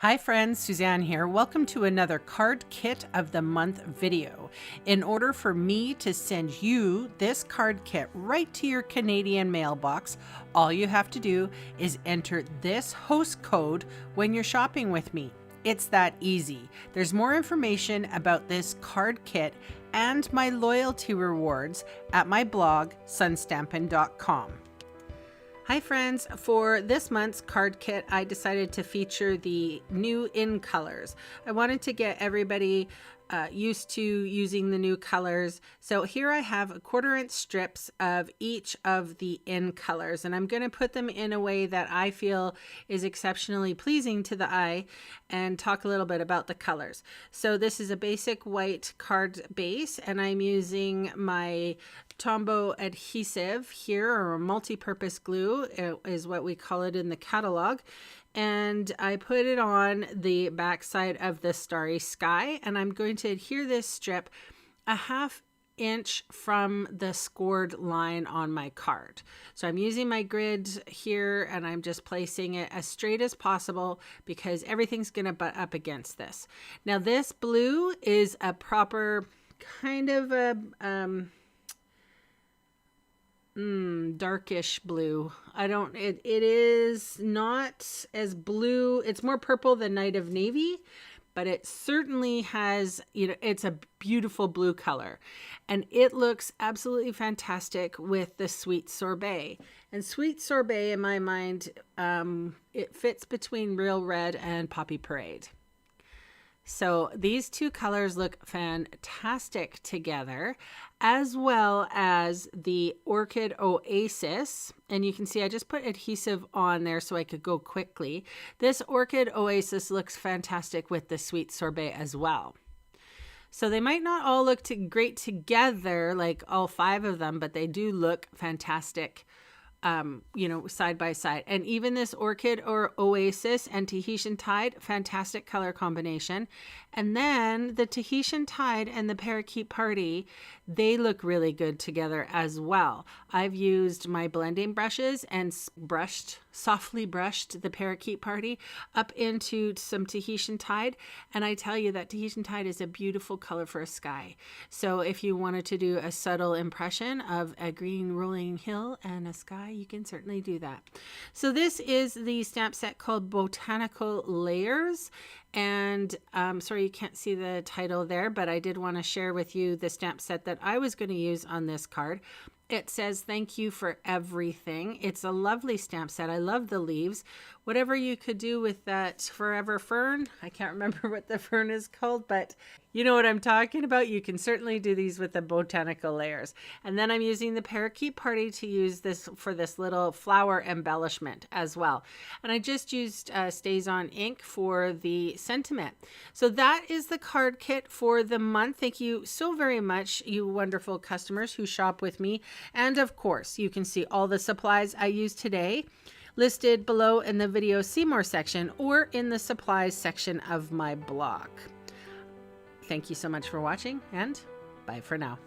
Hi friends, Suzanne here. Welcome to another Card Kit of the Month video. In order for me to send you this card kit right to your Canadian mailbox, all you have to do is enter this host code when you're shopping with me. It's that easy. There's more information about this card kit and my loyalty rewards at my blog, sunstampin.com. Hi friends, for this month's card kit, I decided to feature the new in colors. I wanted to get everybody used to using the new colors. So here I have 1/4" strips of each of the in colors, and I'm going to put them in a way that I feel is exceptionally pleasing to the eye and talk a little bit about the colors. So this is a basic white card base, and I'm using my Tombow adhesive here, or multi-purpose glue is what we call it in the catalog. And I put it on the back side of the starry sky, and I'm going to adhere this strip a 1/2 inch from the scored line on my card. So I'm using my grid here, and I'm just placing it as straight as possible because everything's going to butt up against this. Now this blue is a proper kind of a darkish blue. It is not as blue. It's more purple than Night of Navy, but it certainly has, it's a beautiful blue color, and it looks absolutely fantastic with the Sweet Sorbet. And Sweet Sorbet, in my mind, it fits between Real Red and Poppy Parade. So these two colors look fantastic together, as well as the Orchid Oasis. And you can see I just put adhesive on there so I could go quickly. This Orchid Oasis looks fantastic with the Sweet Sorbet as well. So they might not all look great together, like all 5 of them, but they do look fantastic side by side. And even this Orchid or Oasis and Tahitian Tide, fantastic color combination. And then the Tahitian Tide and the Parakeet Party, they look really good together as well. I've used my blending brushes and softly brushed the Parakeet Party up into some Tahitian Tide. And I tell you that Tahitian Tide is a beautiful color for a sky. So if you wanted to do a subtle impression of a green rolling hill and a sky, you can certainly do that. So this is the stamp set called Botanical Layers. And sorry you can't see the title there, but I did want to share with you the stamp set that I was going to use on this card. It says, "Thank you for everything." It's a lovely stamp set. I love the leaves. Whatever you could do with that forever fern, I can't remember what the fern is called, but you know what I'm talking about. You can certainly do these with the Botanical Layers. And then I'm using the Parakeet Party to use this for this little flower embellishment as well. And I just used Stays On ink for the sentiment. So that is the card kit for the month. Thank you so very much, you wonderful customers who shop with me. And of course, you can see all the supplies I used today listed below in the video See More section or in the supplies section of my blog. Thank you so much for watching, and bye for now.